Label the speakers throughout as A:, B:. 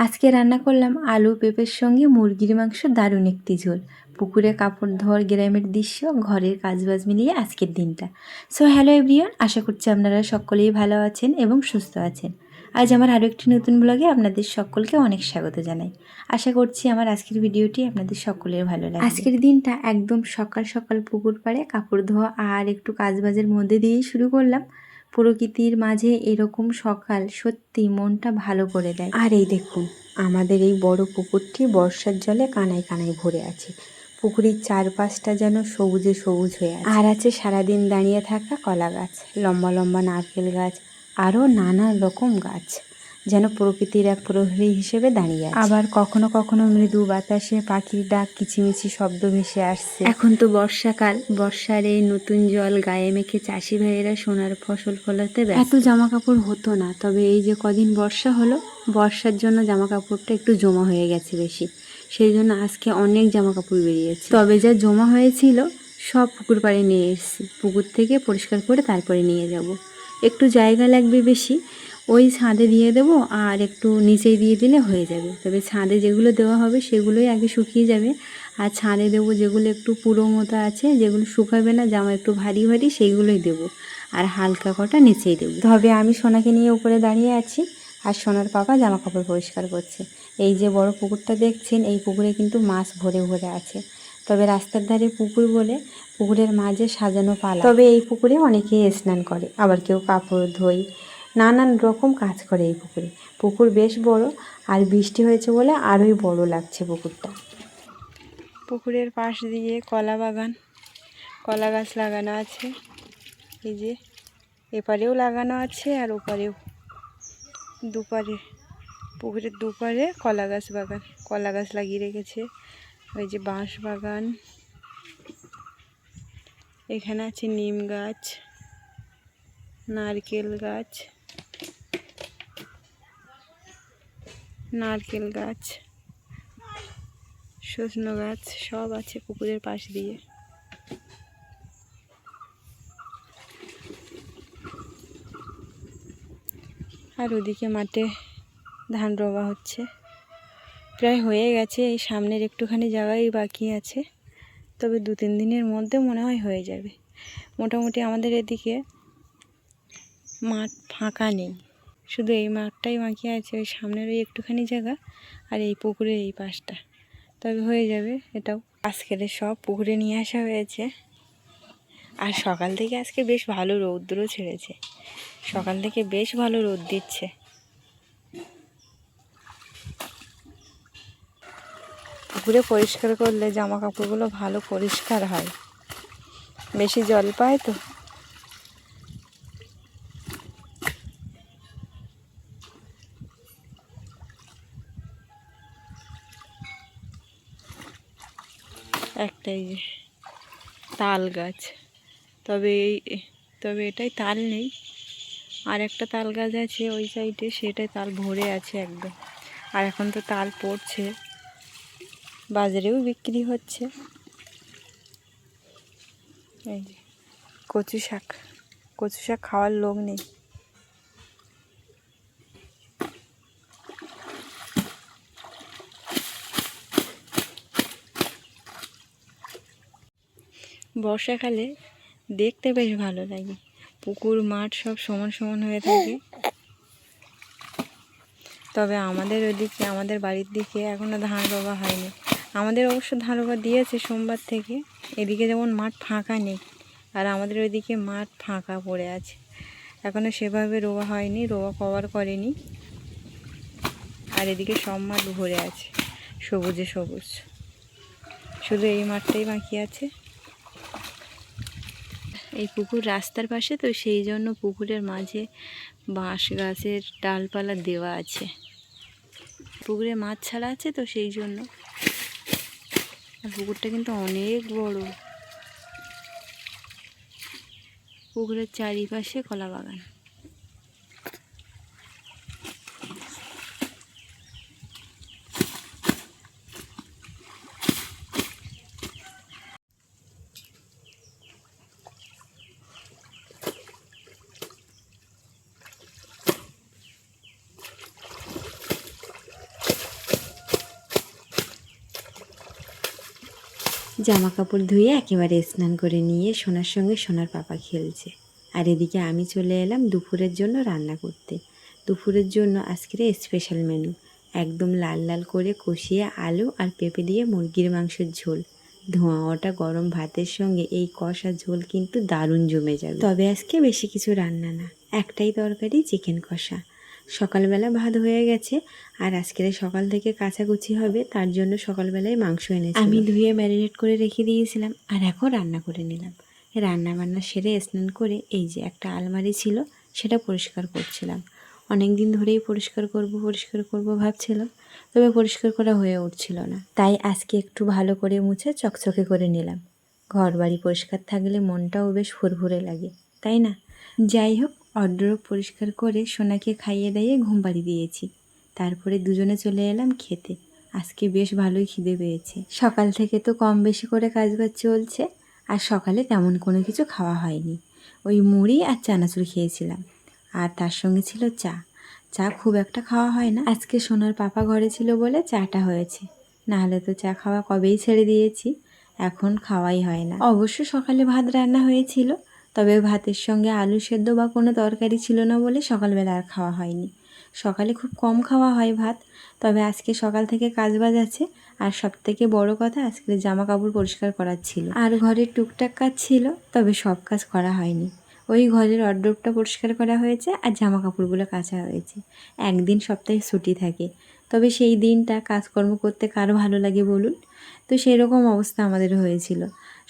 A: আজকে রান্না করলাম আলু পেঁপের সঙ্গে মুরগির মাংস, দারুণ একটি ঝোল। পুকুরে কাপড় ধোয়ার গ্রামের দৃশ্য, ঘরের কাজবাজ মিলিয়ে আজকের দিনটা। সো হ্যালো এভরিওয়ান, আশা করছি আপনারা সকলেই ভালো আছেন এবং সুস্থ আছেন। আজ আমার আরও একটি নতুন ব্লগে আপনাদের সকলকে অনেক স্বাগত জানাই। আশা করছি আমার আজকের ভিডিওটি আপনাদের সকলের ভালো লাগবে। আজকের দিনটা একদম সকাল সকাল পুকুর পাড়ে কাপড় ধোয়া আর একটু কাজবাজের মধ্যে দিয়েই শুরু করলাম। প্রকৃতির মাঝে এরকম সকাল সত্যি মনটা ভালো করে দেয়। আর এই দেখুন, আমাদের এই বড় পুকুরটি বর্ষার জলে কানায় কানায় ভরে আছে। পুকুরের চারপাশটা যেন সবুজে সবুজ হয়ে আছে। আর আছে সারাদিন দাঁড়িয়ে থাকা কলা গাছ, লম্বা লম্বা নারকেল গাছ, আরও নানা রকম গাছ, যেন প্রকৃতির এক প্রহরী হিসেবে দাঁড়িয়ে আছে। আবার কখনো কখনো মৃদু বাতাসে পাখির ডাক, কিচিমিচি শব্দ ভেসে আসছে। এখন তো বর্ষাকাল, বর্ষার এই নতুন জল গায়ে মেখে চাষি ভাইয়েরা সোনার ফসল ফলাতে ব্যস্ত। এত জামা কাপড় হতো না, তবে এই যে কদিন বর্ষা হলো, বর্ষার জন্য জামা কাপড়টা একটু জমা হয়ে গেছে বেশি, সেই জন্য আজকে অনেক জামা কাপড় বেরিয়েছে। তবে যা জমা হয়েছিল সব পুকুর পাড়ে নিয়ে এসেছি, পুকুর থেকে পরিষ্কার করে তারপরে নিয়ে যাব। একটু জায়গা লাগবে বেশি, ওই ছাদে দিয়ে দেবো আর একটু নিচেই দিয়ে দিলে হয়ে যাবে। তবে ছাদে যেগুলো দেওয়া হবে সেগুলোই আগে শুকিয়ে যাবে, আর ছাদে দেবো যেগুলো একটু পুরো মতো আছে, যেগুলো শুকাবে না, জামা একটু ভারী ভারী, সেইগুলোই দেবো। আর হালকা কটা নিচেই দেবো। তবে আমি সোনাকে নিয়ে উপরে দাঁড়িয়ে আছি, আর সোনার পাপা জামা কাপড় পরিষ্কার করছে। এই যে বড় পুকুরটা দেখছেন, এই পুকুরে কিন্তু মাছ ভরে ভরে আছে। তবে রাস্তার ধারে পুকুর বলে পুকুরের মাঝে সাজানো পালা। তবে এই পুকুরে অনেকেই স্নান করে, আবার কেউ কাপড় ধোয়, নানান রকম কাজ করে এই পুকুরে। পুকুর বেশ বড়, আর বৃষ্টি হয়েছে বলে আরোই বড় লাগছে পুকুরটা। পুকুরের পাশ দিয়ে কলা বাগান, কলা গাছ লাগানো আছে। এই যে এপারেও লাগানো আছে আর ওপারেও, দুপারে, পুকুরের দুপারে কলা গাছ বাগান, কলা গাছ লাগিয়ে রেখেছে। ওই যে বাঁশ বাগান, এখানে আছে নিম গাছ, নারকেল গাছ, নারকেল গাছ, সজনে গাছ, সব আছে পুকুরের পাশ দিয়ে। আর ওদিকে মাঠে ধান রোয়া হচ্ছে, প্রায় হয়ে গেছে। এই সামনের একটুখানি জায়গায় বাকি আছে, তবে 2-3 দিনের মধ্যে মনে হয় হয়ে যাবে। মোটামুটি আমাদের এদিকে মাঠ ফাঁকা নেই, শুধু এই মাঠটাই বাকি আছে, ওই সামনের ওই একটুখানি জায়গা আর এই পুকুরের এই পাশটা, তবে হয়ে যাবে এটাও। আজকের সব পুকুরে নিয়ে আসা হয়েছে। আর সকাল থেকে আজকে বেশ ভালো রৌদ্র ছেড়েছে, সকাল থেকে বেশ ভালো রোদ দিচ্ছে। পুকুরে পরিষ্কার করলে জামা কাপড়গুলো ভালো পরিষ্কার হয়, বেশি জল পায় তো। একটাই তাল গাছ, তবে এটাই তাল নেই, আর একটা তাল গাছ আছে ওই সাইডে, সেটাই তাল ভরে আছে একদম। আর এখন তো তাল পড়ছে, বাজারেও বিক্রি হচ্ছে। এই যে কচু শাক, কচু শাক খাওয়ার লোক নেই। বর্ষাকালে দেখতে বেশ ভালো লাগে, পুকুর মাঠ সব সমান সমান হয়ে থাকে। তবে আমাদের ওদিকে, আমাদের বাড়ির দিকে এখনও ধান রোয়া হয়নি। আমাদের অবশ্য ধান রোয়া দিয়েছে সোমবার থেকে। এদিকে যেমন মাঠ ফাঁকা নেই, আর আমাদের ওইদিকে মাঠ ফাঁকা পড়ে আছে, এখনও সেভাবে রোয়া হয়নি, রোয়া কভার করেনি। আর এদিকে সব মাঠ ভরে আছে সবুজে সবুজ, শুধু এই মাঠটাই বাকি আছে। এই পুকুর রাস্তার পাশে তো, সেই জন্য পুকুরের মাঝে বাঁশ গাছের ডালপালা দেওয়া আছে। পুকুরে মাছ ছাড়া আছে তো সেই জন্য। আর পুকুরটা কিন্তু অনেক বড়, পুকুরের চারিপাশে কলা বাগান। জামা কাপড় ধুয়ে একেবারে স্নান করে নিয়ে সোনার সঙ্গে সোনার পাপা খেলছে। আর এদিকে আমি চলে এলাম দুপুরের জন্য রান্না করতে। দুপুরের জন্য আজকের স্পেশাল মেনু, একদম লাল লাল করে কষিয়ে আলু আর পেঁপে দিয়ে মুরগির মাংসের ঝোল। ধোঁয়া ওটা গরম ভাতের সঙ্গে এই কষা ঝোল কিন্তু দারুণ জমে যাবে। তবে আজকে বেশি কিছু রান্না না, একটাই তরকারি, চিকেন কষা। সকালবেলা ভাত হয়ে গেছে, আর আজকের সকাল থেকে কাচাকুচি হবে, তার জন্য সকালবেলায় মাংস এনেছি। আমি ধুয়ে ম্যারিনেট করে রেখে দিয়েছিলাম, আর এখন রান্না করে নিলাম। রান্না বান্না সেরে স্নান করে এই যে একটা আলমারি ছিল সেটা পরিষ্কার করছিলাম। অনেক দিন ধরেই পরিষ্কার করব ভাবছিলাম, তবে পরিষ্কার করা হয়ে উঠছিল না। তাই আজকে একটু ভালো করে মুছে চকচকে করে নিলাম। ঘর বাড়ি পরিষ্কার থাকলে মনটাও বেশ ফুরফুরে লাগে, তাই না? যাই হোক, ওয়ারড্রোব পরিষ্কার করে সোনাকে খাইয়ে দাইয়ে ঘুম পাড়িয়ে দিয়েছি। তারপরে দুজনে চলে এলাম খেতে। আজকে বেশ ভালোই খিদে পেয়েছে। সকাল থেকে তো কম বেশি করে কাজবাজ চলছে, আর সকালে তেমন কোনো কিছু খাওয়া হয়নি। ওই মুড়ি আর চানাচুর খেয়েছিলাম, আর তার সঙ্গে ছিল চা। চা খুব একটা খাওয়া হয় না, আজকে সোনার পাপা ঘরে ছিল বলে চাটা হয়েছে, নাহলে তো চা খাওয়া কবেই ছেড়ে দিয়েছি, এখন খাওয়াই হয় না। অবশ্য সকালে ভাত রান্না হয়েছিল, তবে ভাতের সঙ্গে আলু সেদ্ধ বা কোনো তরকারি ছিল না বলে সকালবেলা আর খাওয়া হয়নি। সকালে খুব কম খাওয়া হয় ভাত, তবে আজকে সকাল থেকে কাজবাজ আছে, আর সবথেকে বড় কথা আজকে জামা কাপড় পরিষ্কার করার ছিল, আর ঘরের টুকটাক কাজ ছিল, তবে সব কাজ করা হয়নি। ওই ঘরের ওয়ারড্রোবটা পরিষ্কার করা হয়েছে আর জামা কাপড়গুলো কাচা হয়েছে। একদিন সপ্তাহে ছুটি থাকে, তবে সেই দিনটা কাজকর্ম করতে কার ভালো লাগে বলুন? তো সেই রকম অবস্থা আমাদের হয়েছিল।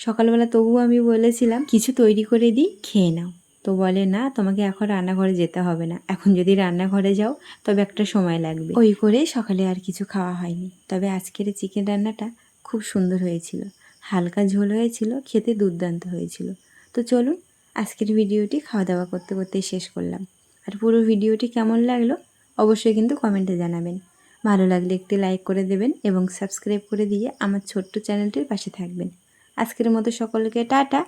A: সকালবেলা তবুও আমি বলেছিলাম কিছু তৈরি করে দিই, খেয়ে নাও। তো বলে না, তোমাকে এখন রান্নাঘরে যেতে হবে না, এখন যদি রান্নাঘরে যাও তবে একটা সময় লাগবে। ওই করেই সকালে আর কিছু খাওয়া হয়নি। তবে আজকের চিকেন রান্নাটা খুব সুন্দর হয়েছিল, হালকা ঝোল হয়েছিল, খেতে দুর্দান্ত হয়েছিল। তো চলুন, আজকের ভিডিওটি খাওয়া দাওয়া করতে করতেই শেষ করলাম। আর পুরো ভিডিওটি কেমন লাগলো অবশ্যই কিন্তু কমেন্টে জানাবেন। ভালো লাগলে একটি লাইক করে দেবেন এবং সাবস্ক্রাইব করে দিয়ে আমার ছোট্ট চ্যানেলটির পাশে থাকবেন। আজকের মতো সকলকে টাটা।